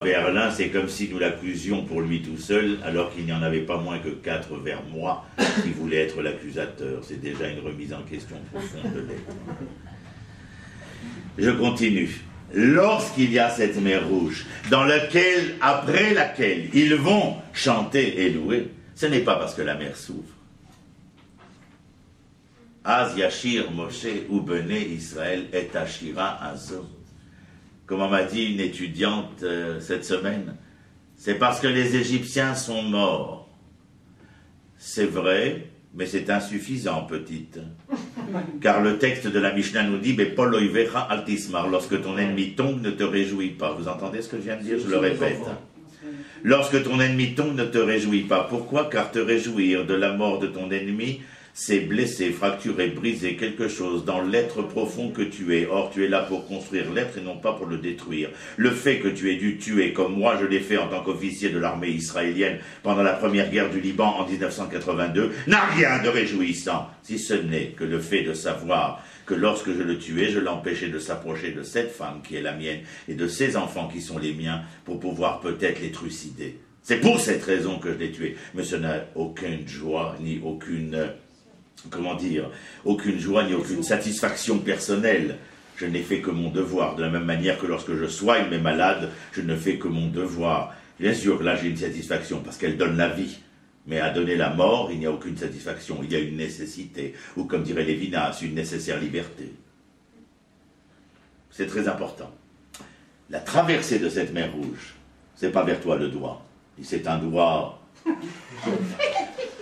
Berlin, c'est comme si nous l'accusions pour lui tout seul, alors qu'il n'y en avait pas moins que 4 vers moi qui voulaient être l'accusateur. C'est déjà une remise en question profonde de l'être. Je continue. Lorsqu'il y a cette mer rouge, après laquelle ils vont chanter et louer, ce n'est pas parce que la mer s'ouvre. Az Yashir Moshe ou Bené Israël et Ashira Azo. Comme m'a dit une étudiante cette semaine, c'est parce que les Égyptiens sont morts. C'est vrai, mais c'est insuffisant, petite. Car le texte de la Mishnah nous dit « Pol oivecha al tismar » lorsque ton ennemi tombe, ne te réjouis pas. Vous entendez ce que je viens de dire? Je le répète. Lorsque ton ennemi tombe, ne te réjouis pas. Pourquoi? Car te réjouir de la mort de ton ennemi, c'est blesser, fracturer, briser quelque chose dans l'être profond que tu es. Or, tu es là pour construire l'être et non pas pour le détruire. Le fait que tu aies dû tuer, comme moi je l'ai fait en tant qu'officier de l'armée israélienne pendant la première guerre du Liban en 1982, n'a rien de réjouissant, si ce n'est que le fait de savoir que lorsque je le tuais, je l'empêchais de s'approcher de cette femme qui est la mienne et de ces enfants qui sont les miens pour pouvoir peut-être les trucider. C'est pour cette raison que je l'ai tué. Mais ce n'a aucune joie ni aucune joie ni aucune satisfaction personnelle. Je n'ai fait que mon devoir. De la même manière que lorsque je soigne mes malades, je ne fais que mon devoir. Bien sûr, là j'ai une satisfaction parce qu'elle donne la vie. Mais à donner la mort, il n'y a aucune satisfaction. Il y a une nécessité. Ou comme dirait Lévinas, une nécessaire liberté. C'est très important. La traversée de cette mer rouge, c'est pas vers toi le doigt. C'est un doigt.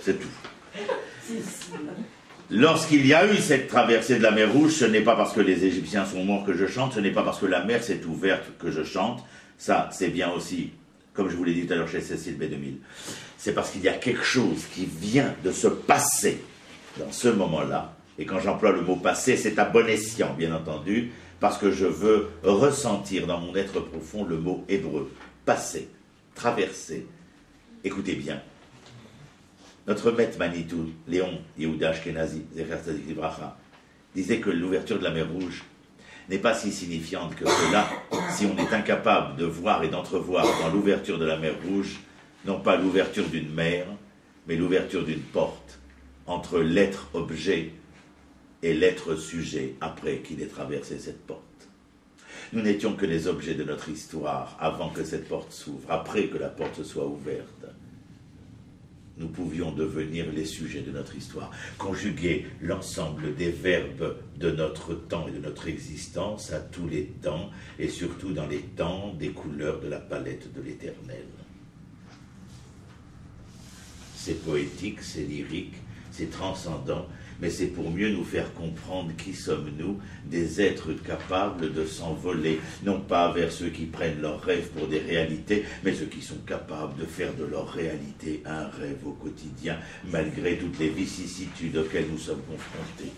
C'est tout. Lorsqu'il y a eu cette traversée de la mer Rouge, ce n'est pas parce que les Égyptiens sont morts que je chante, ce n'est pas parce que la mer s'est ouverte que je chante. Ça, c'est bien aussi, comme je vous l'ai dit tout à l'heure chez Cécile B2000. C'est parce qu'il y a quelque chose qui vient de se passer dans ce moment-là. Et quand j'emploie le mot passer, c'est à bon escient, bien entendu, parce que je veux ressentir dans mon être profond le mot hébreu. Passer, traverser. Écoutez bien. Notre maître Manitou, Léon Yehuda Ashkenazi, Zecher Tzadik Livracha, disait que l'ouverture de la mer Rouge n'est pas si signifiante que cela si on est incapable de voir et d'entrevoir dans l'ouverture de la mer Rouge, non pas l'ouverture d'une mer, mais l'ouverture d'une porte entre l'être objet et l'être sujet après qu'il ait traversé cette porte. Nous n'étions que les objets de notre histoire avant que cette porte s'ouvre, après que la porte soit ouverte. Nous pouvions devenir les sujets de notre histoire, conjuguer l'ensemble des verbes de notre temps et de notre existence à tous les temps, et surtout dans les temps des couleurs de la palette de l'Éternel. C'est poétique, c'est lyrique, c'est transcendant, mais c'est pour mieux nous faire comprendre qui sommes-nous, des êtres capables de s'envoler, non pas vers ceux qui prennent leurs rêves pour des réalités, mais ceux qui sont capables de faire de leur réalité un rêve au quotidien, malgré toutes les vicissitudes auxquelles nous sommes confrontés.